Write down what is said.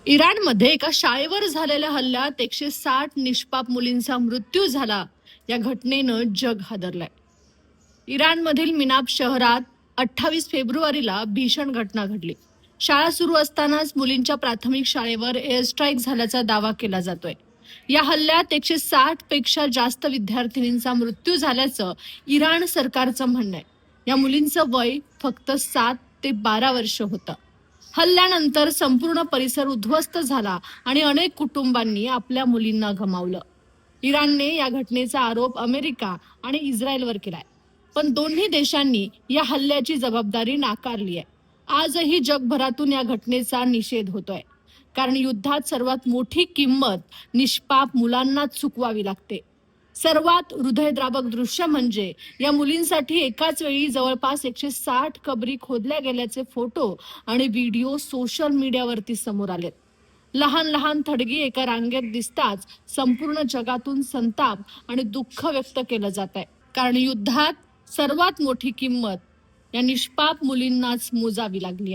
इराणमध्ये एका शाळेवर झालेल्या हल्ल्यात 160 निष्पाप मुलींचा मृत्यू झाला. या घटनेनं जग हादरलंय. इराणमधील मिनाब शहरात 28 फेब्रुवारीला भीषण घटना घडली. शाळा सुरू असतानाच मुलींच्या प्राथमिक शाळेवर एअर स्ट्राईक झाल्याचा दावा केला जातोय. या हल्ल्यात 160 पेक्षा जास्त विद्यार्थिनींचा मृत्यू झाल्याचं इराण सरकारचं म्हणणं आहे. या मुलींचं वय फक्त 7 ते 12 वर्ष होतं. हल्ल्यानंतर संपूर्ण परिसर उद्ध्वस्त झाला आणि अनेक कुटुंबांनी आपल्या मुलींना गमावलं. इराणने या घटनेचा आरोप अमेरिका आणि इस्रायलवर केलाय, पण दोन्ही देशांनी या हल्ल्याची जबाबदारी नाकारली आहे. आजही जगभरातून या घटनेचा निषेध होतोय, कारण युद्धात सर्वात मोठी किंमत निष्पाप मुलांना चुकवावी लागते. सर्वात हृदयद्रावक दृश्य म्हणजे या मुलींसाठी एकाच वेळी जवळपास 160 कबरी खोदल्या गेल्याचे फोटो आणि व्हिडिओ सोशल मीडियावरती समोर आलेत. लहान लहान थडगी एका रांगेत दिसताच संपूर्ण जगातून संताप आणि दुःख व्यक्त केलं जात आहे, कारण युद्धात सर्वात मोठी किंमत या निष्पाप मुलींनाच मोजावी लागली आहे.